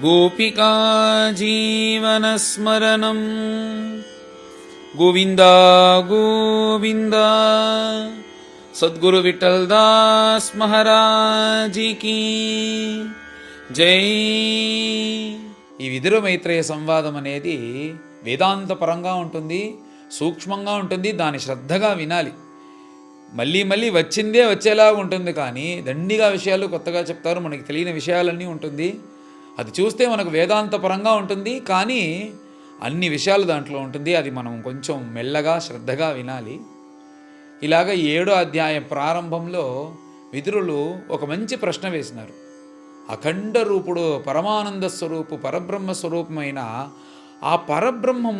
गोपिका जीवनस्मरणं गोविंद गोविंद सद्गुरु विठ्ठलदास महाराज की జై. ఈ విదుర మైత్రేయ సంవాదం అనేది వేదాంత పరంగా ఉంటుంది, సూక్ష్మంగా ఉంటుంది. దాన్ని శ్రద్ధగా వినాలి. మళ్ళీ మళ్ళీ వచ్చిందే వచ్చేలా ఉంటుంది, కానీ దండిగా విషయాలు కొత్తగా చెప్తారు, మనకి తెలియని విషయాలన్నీ ఉంటుంది. అది చూస్తే మనకు వేదాంత పరంగా ఉంటుంది, కానీ అన్ని విషయాలు దాంట్లో ఉంటుంది. అది మనం కొంచెం మెల్లగా శ్రద్ధగా వినాలి. ఇలాగ 7వ అధ్యాయం ప్రారంభంలో విదురులు ఒక మంచి ప్రశ్న వేసినారు. అఖండ రూపుడు పరమానంద స్వరూపు పరబ్రహ్మ స్వరూపమైన ఆ పరబ్రహ్మం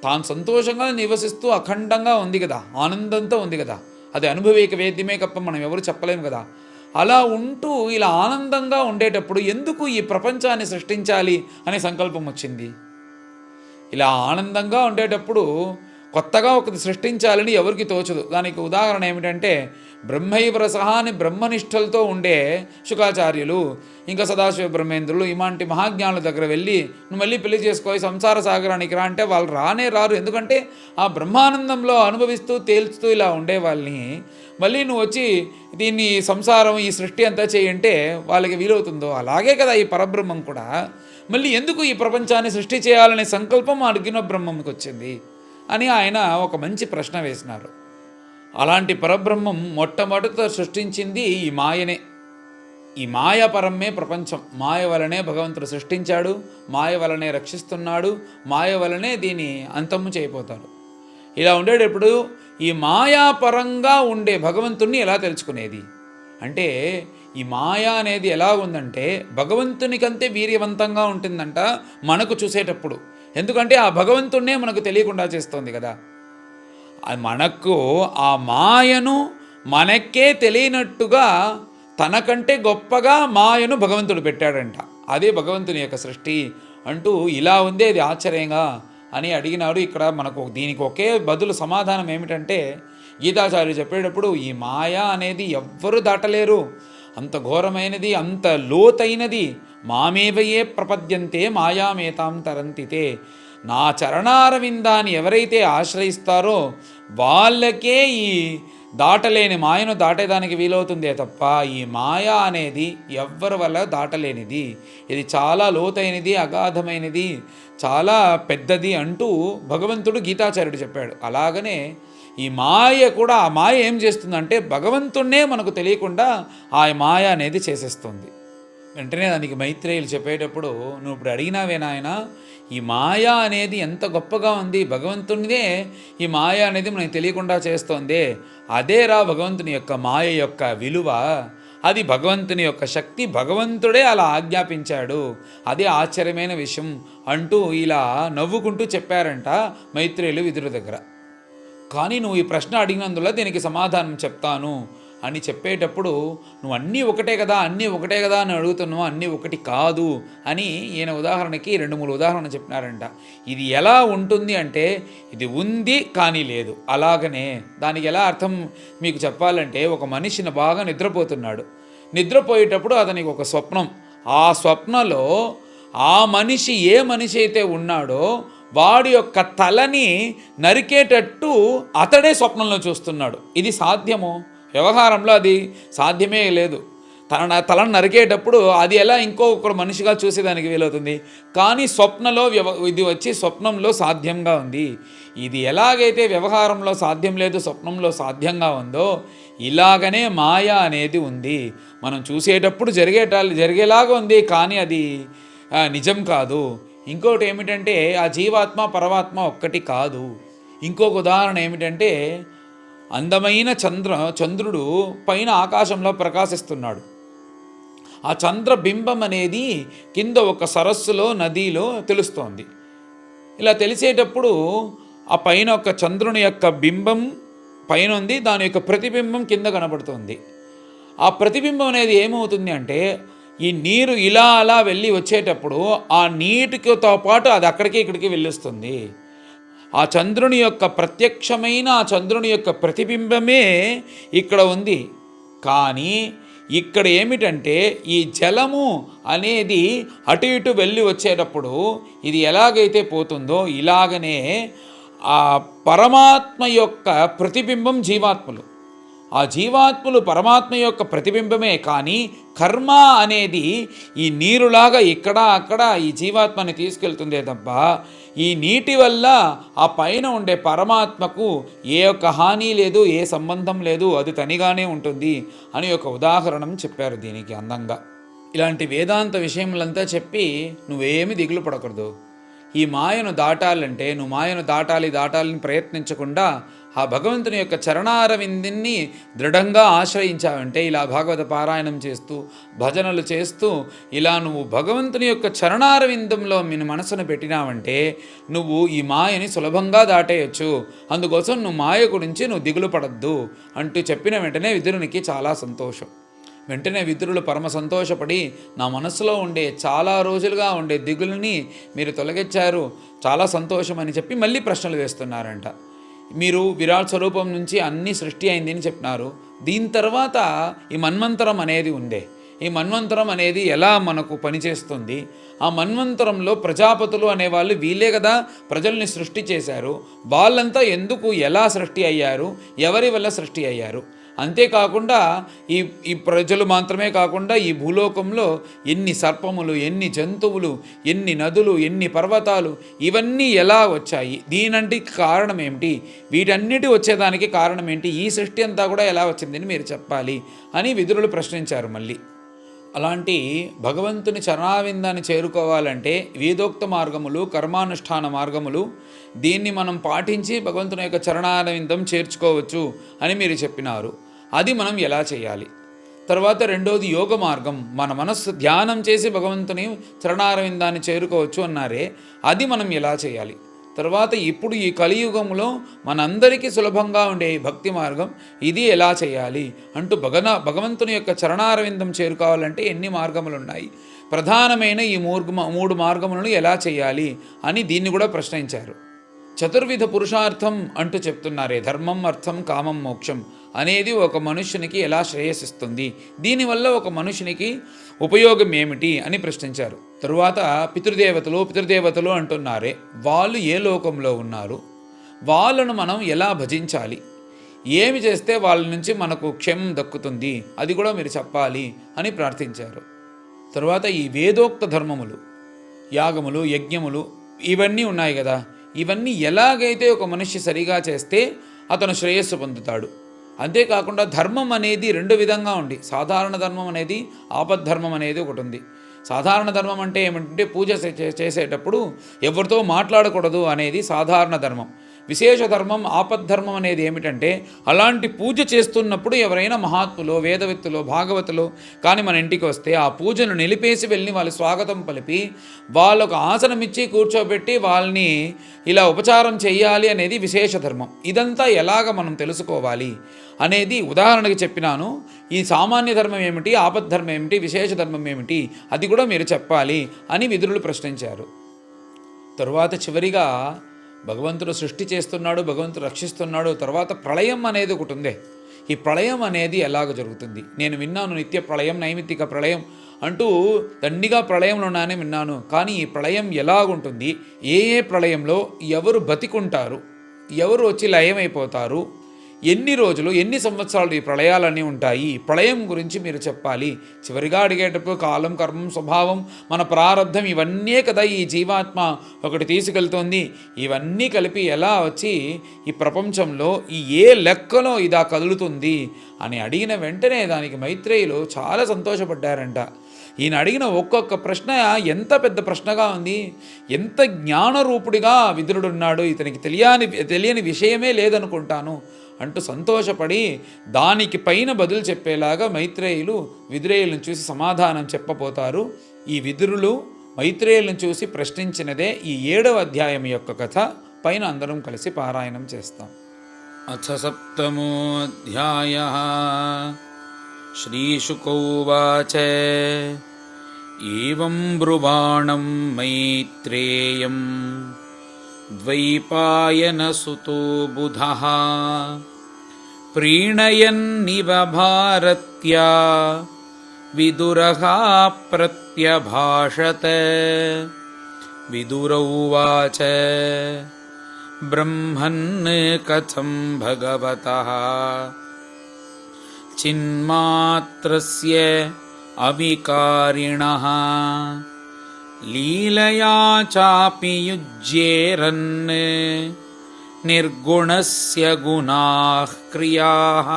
తాను సంతోషంగా నివసిస్తూ అఖండంగా ఉంది కదా, ఆనందంతో ఉంది కదా, అది అనుభవీక వేద్యమే తప్ప మనం ఎవరు చెప్పలేము కదా. అలా ఉంటూ ఇలా ఆనందంగా ఉండేటప్పుడు ఎందుకు ఈ ప్రపంచాన్ని సృష్టించాలి అనే సంకల్పం వచ్చింది? ఇలా ఆనందంగా ఉండేటప్పుడు కొత్తగా ఒకటి సృష్టించాలని ఎవరికి తోచదు. దానికి ఉదాహరణ ఏమిటంటే, బ్రహ్మైవరసహా అని బ్రహ్మనిష్టలతో ఉండే శుకాచార్యులు, ఇంకా సదాశివ బ్రహ్మేంద్రులు, ఇలాంటి మహాజ్ఞానుల దగ్గర వెళ్ళి నువ్వు మళ్ళీ పెళ్లి చేసుకోయి సంసార సాగరానికి రా అంటే వాళ్ళు రానే రారు. ఎందుకంటే ఆ బ్రహ్మానందంలో అనుభవిస్తూ తేల్చుతూ ఇలా ఉండే వాళ్ళని మళ్ళీ నువ్వు వచ్చి దీన్ని సంసారం ఈ సృష్టి అంతా చేయంటే వాళ్ళకి వీలవుతుందో, అలాగే కదా ఈ పరబ్రహ్మం కూడా మళ్ళీ ఎందుకు ఈ ప్రపంచాన్ని సృష్టి చేయాలనే సంకల్పం అడిగిన బ్రహ్మంకి వచ్చింది అని ఆయన ఒక మంచి ప్రశ్న వేసినారు. అలాంటి పరబ్రహ్మం మొట్టమొదట సృష్టించింది ఈ మాయనే. ఈ మాయాపరమే ప్రపంచం. మాయ వలనే భగవంతుడు సృష్టించాడు, మాయ వలనే రక్షిస్తున్నాడు, మాయ వలనే దీన్ని అంతము చేయబోతాడు. ఇలా ఉండేటప్పుడు ఈ మాయాపరంగా ఉండే భగవంతుణ్ణి ఎలా తెలుసుకునేది అంటే, ఈ మాయా అనేది ఎలా ఉందంటే భగవంతునికంతే వీర్యవంతంగా ఉంటుందంట మనకు చూసేటప్పుడు. ఎందుకంటే ఆ భగవంతుణ్ణే మనకు తెలియకుండా చేస్తుంది కదా. మనకు ఆ మాయను మనకే తెలియనట్టుగా తనకంటే గొప్పగా మాయను భగవంతుడు పెట్టాడంట. అదే భగవంతుని యొక్క సృష్టి అంటూ ఇలా ఉంది, అది ఆశ్చర్యంగా అని అడిగినాడు. ఇక్కడ మనకు దీనికి ఒకే బదులు సమాధానం ఏమిటంటే, గీతాచార్యులు చెప్పేటప్పుడు ఈ మాయా అనేది ఎవ్వరూ దాటలేరు, అంత ఘోరమైనది, అంత లోతైనది. మామేవయే ప్రపద్యంతే మాయామేతాం తరంతితే. నా చరణారవిందాన్ని ఎవరైతే ఆశ్రయిస్తారో వాళ్ళకే ఈ దాటలేని మాయను దాటేదానికి వీలవుతుందే తప్ప ఈ మాయా అనేది ఎవ్వరి వల్ల దాటలేనిది. ఇది చాలా లోతైనది, అగాధమైనది, చాలా పెద్దది అంటూ భగవంతుడు గీతాచార్యుడు చెప్పాడు. అలాగనే ఈ మాయ కూడా, ఆ మాయ ఏం చేస్తుందంటే భగవంతుణ్ణే మనకు తెలియకుండా ఆ మాయ అనేది చేసేస్తుంది. వెంటనే దానికి మైత్రేయులు చెప్పేటప్పుడు, నువ్వు ఇప్పుడు అడిగినావే నాయన, ఈ మాయ అనేది ఎంత గొప్పగా ఉంది, భగవంతునిదే ఈ మాయ అనేది మనకు తెలియకుండా చేస్తోంది. అదేరా భగవంతుని యొక్క మాయ యొక్క విలువ, అది భగవంతుని యొక్క శక్తి, భగవంతుడే అలా ఆజ్ఞాపించాడు, అదే ఆశ్చర్యమైన విషయం అంటూ ఇలా నవ్వుకుంటూ చెప్పారంట మైత్రేయులు విదురు దగ్గర. కానీ నువ్వు ఈ ప్రశ్న అడిగినందువల్ల దీనికి సమాధానం చెప్తాను అని చెప్పేటప్పుడు, నువ్వు అన్నీ ఒకటే కదా, అన్నీ ఒకటే కదా అని అడుగుతున్నావు, అన్నీ ఒకటి కాదు అని ఈయన ఉదాహరణకి 2-3 ఉదాహరణలు చెప్పినారంట. ఇది ఎలా ఉంటుంది అంటే, ఇది ఉంది కానీ లేదు. అలాగనే దానికి ఎలా అర్థం మీకు చెప్పాలంటే, ఒక మనిషిని బాగా నిద్రపోతున్నాడు, నిద్రపోయేటప్పుడు అతనికి ఒక స్వప్నం, ఆ స్వప్నంలో ఆ మనిషి ఏ మనిషి అయితే ఉన్నాడో వాడి యొక్క తలని నరికేటట్టు అతడే స్వప్నంలో చూస్తున్నాడు. ఇది సాధ్యమో? వ్యవహారంలో అది సాధ్యమే లేదు. తలను నరికేటప్పుడు అది ఎలా ఇంకొకరు మనిషిగా చూసేదానికి వీలవుతుంది? కానీ స్వప్నంలో ఇది వచ్చి స్వప్నంలో సాధ్యంగా ఉంది. ఇది ఎలాగైతే వ్యవహారంలో సాధ్యం లేదు, స్వప్నంలో సాధ్యంగా ఉందో, ఇలాగనే మాయ అనేది ఉంది. మనం చూసేటప్పుడు జరిగేలాగా ఉంది, కానీ అది నిజం కాదు. ఇంకోటి ఏమిటంటే, ఆ జీవాత్మ పరమాత్మ ఒక్కటి కాదు. ఇంకొక ఉదాహరణ ఏమిటంటే, అందమైన చంద్రుడు పైన ఆకాశంలో ప్రకాశిస్తున్నాడు. ఆ చంద్రబింబం అనేది కింద ఒక సరస్సులో, నదిలో తెలుస్తోంది. ఇలా తెలిసేటప్పుడు ఆ పైన ఒక చంద్రుని యొక్క బింబం పైన ఉంది, దాని యొక్క ప్రతిబింబం కింద కనబడుతుంది. ఆ ప్రతిబింబం అనేది ఏమవుతుంది అంటే, ఈ నీరు ఇలా అలా వెళ్ళి వచ్చేటప్పుడు ఆ నీటితో పాటు అది అక్కడికి ఇక్కడికి వెళ్ళొస్తుంది. ఆ చంద్రుని యొక్క ప్రత్యక్షమైన ఆ చంద్రుని యొక్క ప్రతిబింబమే ఇక్కడ ఉంది. కానీ ఇక్కడ ఏమిటంటే ఈ జలము అనేది అటు ఇటు వెళ్ళి వచ్చేటప్పుడు ఇది ఎలాగైతే పోతుందో ఇలాగనే ఆ పరమాత్మ యొక్క ప్రతిబింబం జీవాత్మలు. ఆ జీవాత్మలు పరమాత్మ యొక్క ప్రతిబింబమే. కానీ కర్మ అనేది ఈ నీరులాగా ఇక్కడ అక్కడ ఈ జీవాత్మని తీసుకెళ్తుందే తప్ప ఈ నీటి వల్ల ఆ పైన ఉండే పరమాత్మకు ఏ ఒక్క హాని లేదు, ఏ సంబంధం లేదు, అది తనిగానే ఉంటుంది అని ఒక ఉదాహరణం చెప్పారు దీనికి అందంగా. ఇలాంటి వేదాంత విషయములంతా చెప్పి నువ్వేమి దిగులు పడకూడదు. ఈ మాయను దాటాలంటే నువ్వు మాయను దాటాలని ప్రయత్నించకుండా ఆ భగవంతుని యొక్క చరణారవిందుని దృఢంగా ఆశ్రయించావంటే, ఇలా భాగవత పారాయణం చేస్తూ భజనలు చేస్తూ ఇలా నువ్వు భగవంతుని యొక్క చరణారవిందంలో మీ మనసును పెట్టినావంటే నువ్వు ఈ మాయని సులభంగా దాటేయచ్చు. అందుకోసం నువ్వు మాయ గురించి నువ్వు దిగులు పడద్దు అంటూ చెప్పిన వెంటనే విదురునికి చాలా సంతోషం. వెంటనే విదురులు పరమ సంతోషపడి, నా మనసులో ఉండే చాలా రోజులుగా ఉండే దిగులని మీరు తొలగించారు, చాలా సంతోషం అని చెప్పి మళ్ళీ ప్రశ్నలు వేస్తున్నారంట. మీరు విరాట్ స్వరూపం నుంచి అన్ని సృష్టి అయింది అని చెప్పినారు. దీని తర్వాత ఈ మన్వంతరం అనేది ఉందే, ఈ మన్వంతరం అనేది ఎలా మనకు పనిచేస్తుంది? ఆ మన్వంతరంలో ప్రజాపతులు అనేవాళ్ళు వీళ్ళే కదా ప్రజల్ని సృష్టి చేశారు. వాళ్ళంతా ఎందుకు ఎలా సృష్టి అయ్యారు, ఎవరి వల్ల సృష్టి అయ్యారు? అంతేకాకుండా ఈ ప్రజలు మాత్రమే కాకుండా ఈ భూలోకంలో ఎన్ని సర్పములు, ఎన్ని జంతువులు, ఎన్ని నదులు, ఎన్ని పర్వతాలు, ఇవన్నీ ఎలా వచ్చాయి? దీనంటికి కారణం ఏమిటి? వీటన్నిటి వచ్చేదానికి కారణం ఏంటి? ఈ సృష్టి అంతా కూడా ఎలా వచ్చిందని మీరు చెప్పాలి అని విదురులు ప్రశ్నించారు మళ్ళీ. అలాంటి భగవంతుని చరణావిందాన్ని చేరుకోవాలంటే వేదోక్త మార్గములు, కర్మానుష్ఠాన మార్గములు, దీన్ని మనం పాటించి భగవంతుని యొక్క చరణారవిందం చేర్చుకోవచ్చు అని మీరు చెప్పినారు. అది మనం ఎలా చేయాలి? తర్వాత రెండోది యోగ మార్గం, మన మనస్సు ధ్యానం చేసి భగవంతుని చరణారవిందాన్ని చేరుకోవచ్చు అన్నారే, అది మనం ఎలా చేయాలి? తర్వాత ఇప్పుడు ఈ కలియుగంలో మనందరికీ సులభంగా ఉండే భక్తి మార్గం, ఇది ఎలా చేయాలి అంటూ భగవంతుని యొక్క చరణారవిందం చేరుకోవాలంటే ఎన్ని మార్గములు ఉన్నాయి, ప్రధానమైన ఈ మూడు మార్గములను ఎలా చేయాలి అని దీన్ని కూడా ప్రశ్నించారు. చతుర్విధ పురుషార్థం అంటూ చెప్తున్నారే, ధర్మం, అర్థం, కామం, మోక్షం అనేది ఒక మనుష్యునికి ఎలా శ్రేయసిస్తుంది, దీనివల్ల ఒక మనుషునికి ఉపయోగం ఏమిటి అని ప్రశ్నించారు. తరువాత పితృదేవతలు అంటున్నారే, వాళ్ళు ఏ లోకంలో ఉన్నారు, వాళ్ళను మనం ఎలా భజించాలి, ఏమి చేస్తే వాళ్ళ నుంచి మనకు క్షేమం దక్కుతుంది, అది కూడా మీరు చెప్పాలి అని ప్రార్థించారు. తరువాత ఈ వేదోక్త ధర్మములు, యాగములు, యజ్ఞములు ఇవన్నీ ఉన్నాయి కదా, ఇవన్నీ ఎలాగైతే ఒక మనిషి సరిగా చేస్తే అతను శ్రేయస్సు పొందుతాడు. అంతేకాకుండా ధర్మం అనేది రెండు విధంగా ఉంది. సాధారణ ధర్మం అనేది, ఆపద్ధర్మం అనేది ఒకటి ఉంది. సాధారణ ధర్మం అంటే ఏమంటే పూజ చేసేటప్పుడు ఎవరితో మాట్లాడకూడదు అనేది సాధారణ ధర్మం. విశేష ధర్మం, ఆపద్ధర్మం అనేది ఏమిటంటే అలాంటి పూజ చేస్తున్నప్పుడు ఎవరైనా మహాత్ములు, వేదవిత్తులు, భాగవతులు కానీ మన ఇంటికి వస్తే ఆ పూజను నిలిపేసి వెళ్ళి వాళ్ళు స్వాగతం పలిపి వాళ్ళకు ఆసనం ఇచ్చి కూర్చోబెట్టి వాళ్ళని ఇలా ఉపచారం చేయాలి అనేది విశేష ధర్మం. ఇదంతా ఎలాగ మనం తెలుసుకోవాలి అనేది ఉదాహరణకి చెప్పినాను. ఈ సామాన్య ధర్మం ఏమిటి, ఆపద్ధర్మం ఏమిటి, విశేష ధర్మం ఏమిటి, అది కూడా మీరు చెప్పాలి అని విదురులు ప్రశ్నించారు. తరువాత చివరిగా భగవంతుడు సృష్టి చేస్తున్నాడు, భగవంతుడు రక్షిస్తున్నాడు. తర్వాత ప్రళయం అనేది ఒకటి ఉందే, ఈ ప్రళయం అనేది ఎలాగ జరుగుతుంది? నేను విన్నాను నిత్య ప్రళయం, నైమిత్తిక ప్రళయం అంటూ దండిగా ప్రళయంలో ఉన్నానే విన్నాను. కానీ ఈ ప్రళయం ఎలాగుంటుంది, ఏ ప్రళయంలో ఎవరు బతికుంటారు, ఎవరు వచ్చి లయమైపోతారు, ఎన్ని రోజులు, ఎన్ని సంవత్సరాలు ఈ ప్రళయాలన్నీ ఉంటాయి, ఈ ప్రళయం గురించి మీరు చెప్పాలి. చివరిగా అడిగేటప్పుడు కాలం, కర్మం, స్వభావం, మన ప్రారంధం ఇవన్నీ కదా ఈ జీవాత్మ ఒకటి తీసుకెళ్తోంది. ఇవన్నీ కలిపి ఎలా వచ్చి ఈ ప్రపంచంలో ఏ లెక్కలో ఇదా కదులుతుంది అని అడిగిన వెంటనే దానికి మైత్రేయులు చాలా సంతోషపడ్డారంట. ఈయన అడిగిన ఒక్కొక్క ప్రశ్న ఎంత పెద్ద ప్రశ్నగా ఉంది, ఎంత జ్ఞానరూపుడిగా విదురుడున్నాడు, ఇతనికి తెలియని విషయమే లేదనుకుంటాను అంటూ సంతోషపడి దానికి పైన బదులు చెప్పేలాగా మైత్రేయులు విదురేయులను చూసి సమాధానం చెప్పబోతారు. ఈ విదురులు మైత్రేయులను చూసి ప్రశ్నించినదే ఈ 7వ అధ్యాయం యొక్క కథ. పైన అందరం కలిసి పారాయణం చేస్తాం. అథ సప్తమోऽధ్యాయః. శ్రీశుక ఉవాచ ఏవం బ్రువాణం మైత్రేయం ద్వైపాయనసుతో బుధః ప్రీణయన్నివ భారత్యా विदुरः प्रत्यभाषत। विदुर उवाच ब्रह्मन् कथं भगवतः चिन्मात्रस्य अविकारिणः लीलया चापि युज्येरन् निर्गुणस्य गुणाः क्रियाः।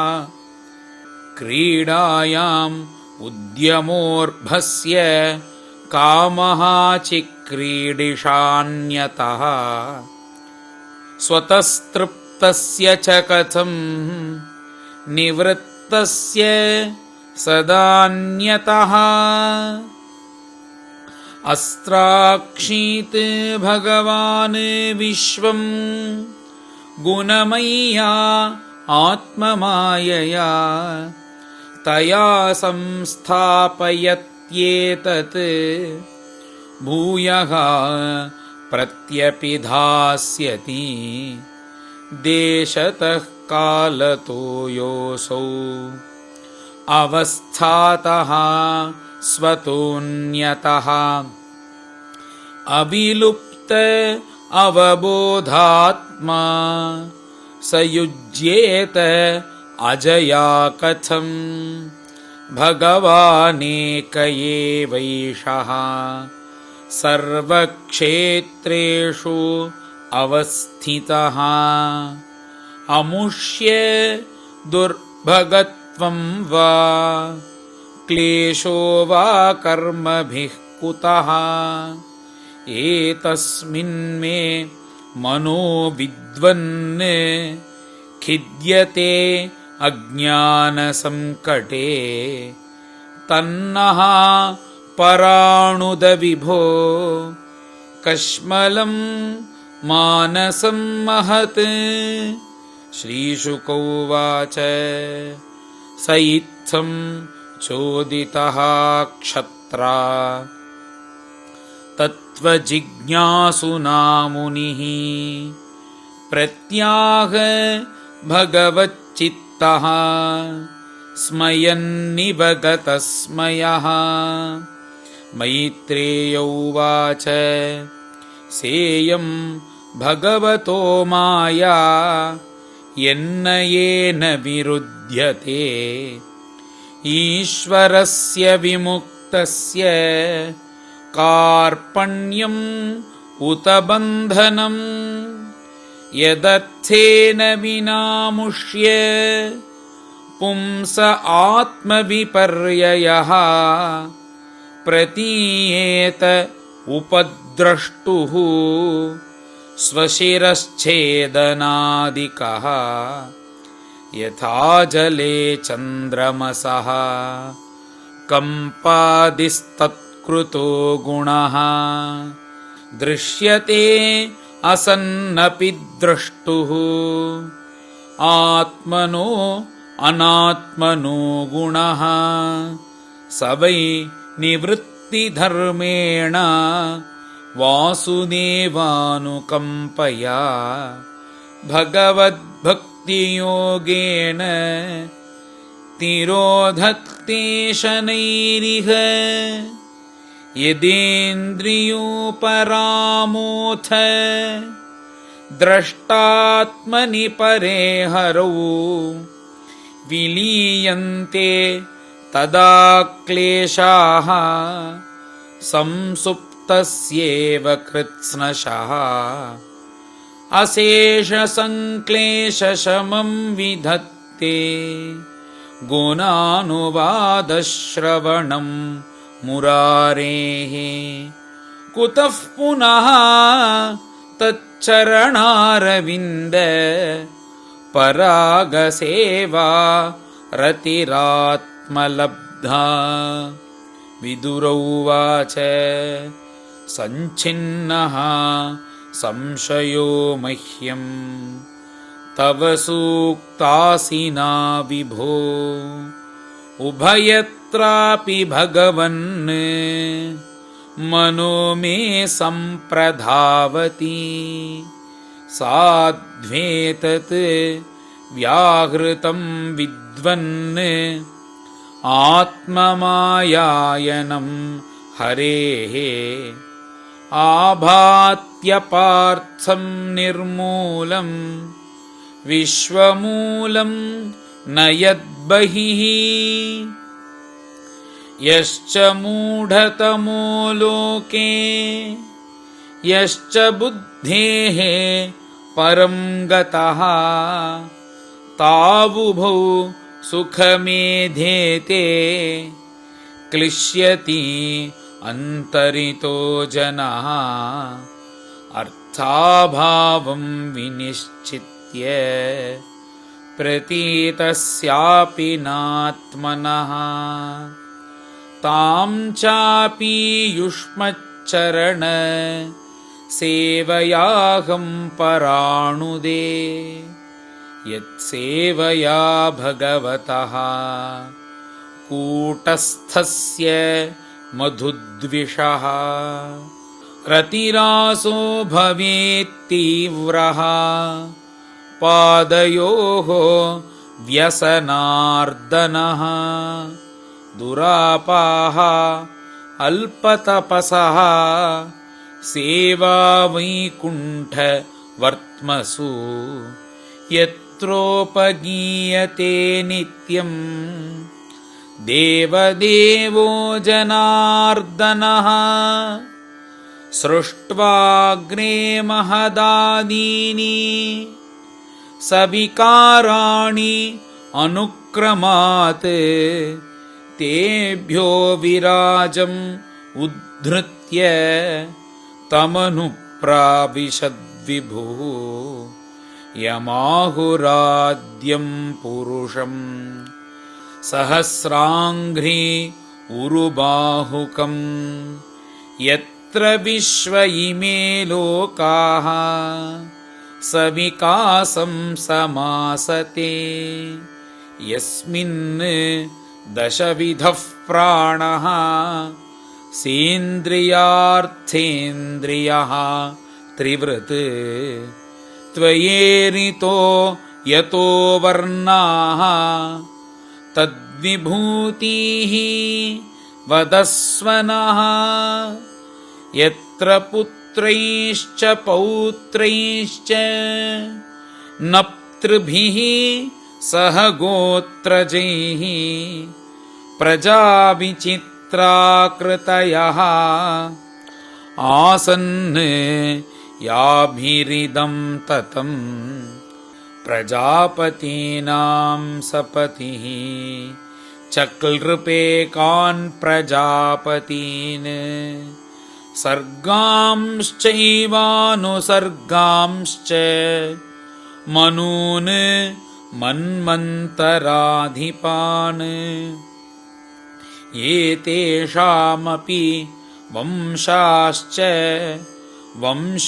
क्रीडायाम् उद्यमोर्भस्य कामः चिक्रीडिशान्यतः। स्वतस्तृप्तस्य च कथं निवृत्तस्य सदान्यतः। अस्त्राक्षीत् भगवान् विश्वं गुणमय्या आत्ममायया। तया संस्थापयत्येतत् भूयः प्रत्यपिधास्यति। देशतः कालतो योऽसौ अवस्थातः स्वतोऽन्यतः। अविलुप्त अवबोधात्मा स युज्येत अजया कथम्। भगवानेक एवैषः सर्वक्षेत्रेषु अवस्थितः। अमुष्य दुर्भगत्वं वा क्लेशो वा कर्मभिः कुतः। एतस्मिन्मे मनो विद्वन् खिद्यते अज्ञानसङ्कटे। तन्नः पराणुदविभो कश्मलं मानसं महत्। श्रीशुक उवाच स इत्थं चोदितः क्षत्रा तत्त्वजिज्ञासुना मुनिः। प्रत्याह भगवच्चित्तः स्मयन्निवगतस्मयः। मैत्रेय उवाच सेयं भगवतो माया यन्न येन विरुध्यते। ईश्वरस्य विमुक्तस्य कार्पण्यम् उत बन्धनम्। यदर्थेन विनामुष्य पुंस आत्मविपर्ययः। प्रतीयेत उपद्रष्टुः स्वशिरश्छेदनादिकः। यथा जले चन्द्रमसः कम्पादिस्तत्कृतो गुणः। दृश्यते असन्नपि द्रष्टुः आत्मनो अनात्मनो गुणः। स वै निवृत्तिधर्मेण वासुदेवानुकम्पया। भगवद्भक्तियोगेन तिरोधत्ते शनैरिह। यदेन्द्रियोपरामोऽथ द्रष्टात्मनि परे हरौ। विलीयन्ते तदा क्लेशाः संसुप्तस्येव कृत्स्नशः। अशेषसङ्क्लेशशमं विधत्ते गुणानुवादश्रवणं मुरारेः। कुतः पुनः तच्चरणारविन्द परागसेवा रतिरात्मलब्धा। विदुर उवाच सञ्छिन्नः संशयो मह्यम् तव सूक्तासिना विभो। उभयत्रापि भगवन् मनो मे सम्प्रधावति। साध्वेतत् व्याहृतं विद्वन् आत्ममायायनं हरेः आभात्यपार्थं निर्मूलं विश्वमूलं न यद्बहिः यश्च मूढतमो लोके यश्च बुद्धेः परं गतः तावुभौ सुखमेधेते क्लिश्यति अन्तरितो जनः अर्थाभावं विनिश्चित्य प्रतीतस्यापि नात्मनः तां चापि युष्मच्चरण सेवयाहं पराणुदे यत्सेवया भगवतः कूटस्थस्य मधुद्विषः रतिरासो भवेत्तीव्रः पादयोः व्यसनार्दनः दुरापाः अल्पतपसः सेवा वैकुण्ठवर्त्मसु यत्रोपगीयते नित्यं देवदेवो जनार्दनः सृष्ट्वाग्रे महदादीनि सविकाराणि अनुक्रमात् तेभ्यो विराजम् उद्धृत्य तमनुप्राविशद्विभुः यमाहुराद्यं पुरुषम् सहस्राङ्घ्रि उरुबाहुकम् यत्र विश्व इमे लोकाः सविकासं समासते यस्मिन् दशविधः प्राणः सेन्द्रियार्थेन्द्रियः त्रिवृत् त्वयेरितो यतो वर्णाः तद्विभूतिः वदस्व नः यत्र पुत्रैश्च पौत्रैश्च नप्तृभिः सह गोत्रजैः प्रजाविचित्राकृतयः आसन् याभिरिदं ततं प्रजापतीनां सपतिः चक्लृपेकान् प्रजापतीन् सर्गांश्चैवानुसर्गांश्च मनून् मन्वन्तराधिपान् एतेषामपि वंशाश्च वंशानुचरितानि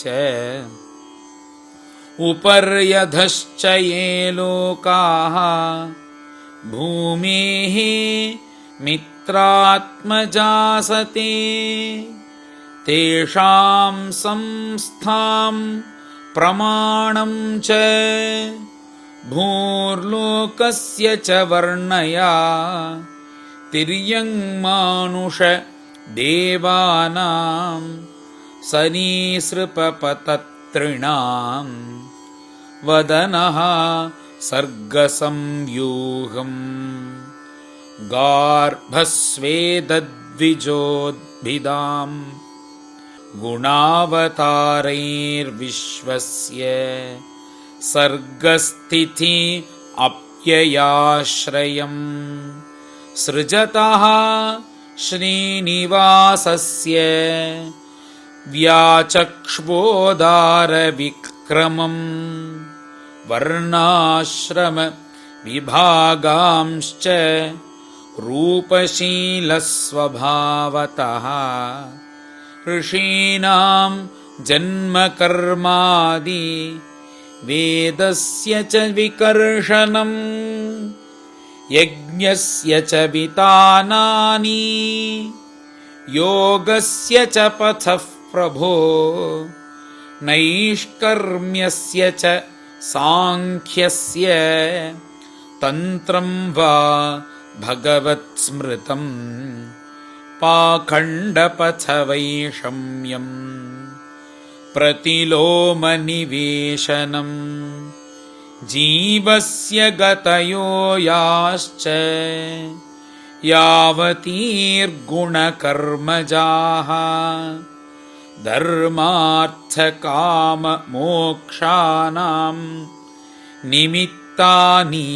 च उपर्यधश्च ये लोकाः भूमेः मित्रात्मजासते तेषां संस्थां प्रमाणं च भूर्लोकस्य च वर्णया तिर्यङ्मानुष देवानां सरीसृपपततृणां वदनः सर्गसंव्यूहम् गार्भस्वेदद्विजोद्भिदाम् गुणावतारैर्विश्वस्य सर्गस्थिति अप्ययाश्रयम् सृजतः श्रीनिवासस्य व्याचक्ष्वोदारविक्रमम् वर्णाश्रम विभागांश्च रूपशीलस्वभावतः ऋषीणां जन्मकर्मादि वेदस्य च विकर्षणम् यज्ञस्य च वितानानि योगस्य च पथः प्रभो नैष्कर्म्यस्य च सांख्यस्य तन्त्रं वा भगवत्स्मृतं पाखण्डपथवैषम्यम् प्रतिलोमनिवेशनम् जीवस्य गतयो याश्च यावतीर्गुणकर्मजाः धर्मार्थकाममोक्षाणां निमित्तानि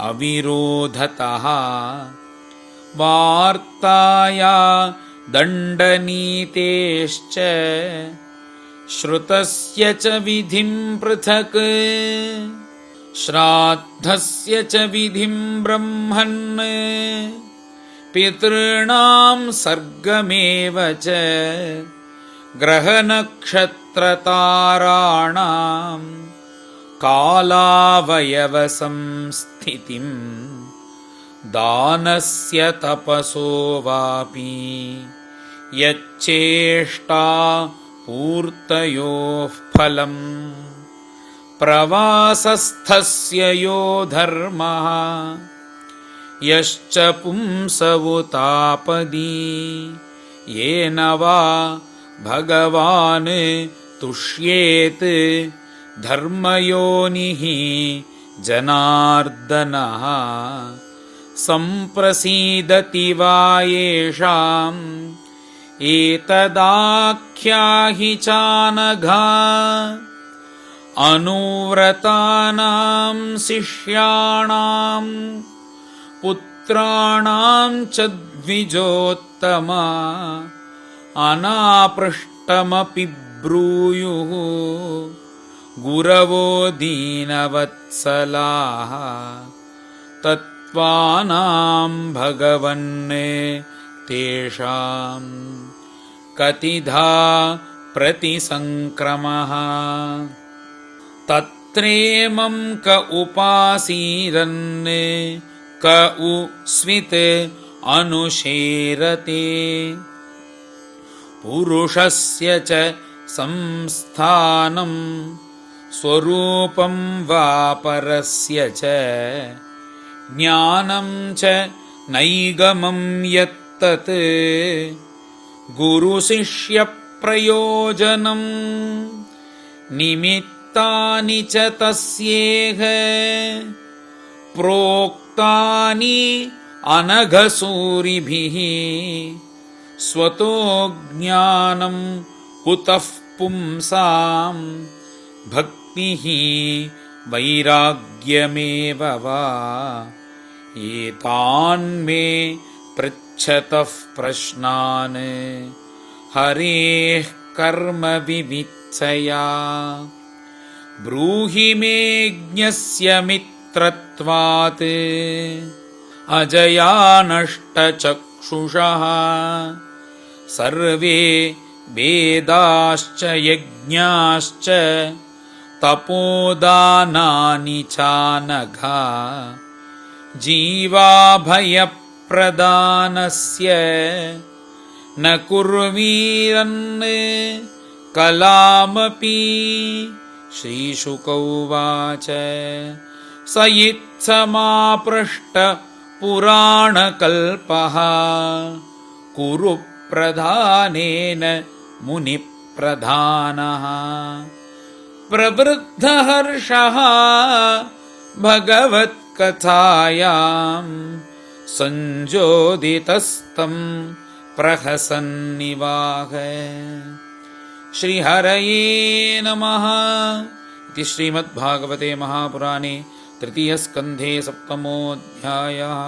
अविरोधतः वार्ताया दण्डनीतेश्च श्रुतस्य च विधिं पृथक् श्राद्धस्य च विधिं ब्रह्मन् पितॄणां सर्गमेव च ग्रहनक्षत्रताराणां कालावयवसंस्थितिं दानस्य तपसो वापि यच्चेष्टा पूर्तयोः फलम् प्रवासस्थस्य यो धर्मः यश्च पुंसवुतापदी येन वा भगवान् तुष्येत् धर्मयोनिः जनार्दनः सम्प्रसीदति वा येषाम् एतदाख्याहि चानघा अनुव्रतानां शिष्याणां पुत्राणां च द्विजोत्तमा अनापृष्टमपि ब्रूयुः गुरवो दीनवत्सलाः तत्त्वानां भगवन् तेषां कतिधा प्रतिसङ्क्रमः तत्रेमं क उपासीरन् क उस्वित् अनुशेरते पुरुषस्य च संस्थानं स्वरूपं वा परस्य च ज्ञानं च नैगमं यत्तत् गुरुशिष्यप्रयोजनं निमित्तानि च तस्येह प्रोक्तानि अनघसूरिभिः स्वतो ज्ञानं कुतः पुंसां भक्तिः वैराग्यमेव वा एतान्मे पृच्छतः प्रश्नान् हरेः कर्म विवित्सया ब्रूहि मे ज्ञस्य मित्रत्वात् अजयानष्टचक्षुषः सर्वे वेदाश्च यज्ञाश्च तपोदानानि चानघा जीवाभयप्रदानस्य न कुर्वीरन् कलामपि श्रीशुक उवाच स इत्थमापृष्टपुराणकल्पः कुरु प्रधानेन मुनिप्रधानः प्रवृद्धहर्षः भगवत्कथायां संजोदितस्तं प्रहसन्निवाह श्रीहरये नमः इति श्रीमद्भागवते महापुराणे तृतीयस्कन्धे सप्तमोऽध्यायः।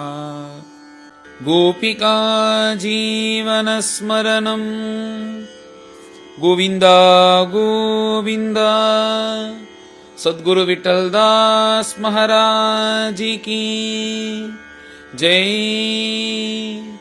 गोपिका जीवनस्मरणं गोविन्द गोविन्द। सद्गुरु विठ्ठलदास महाराज की जय।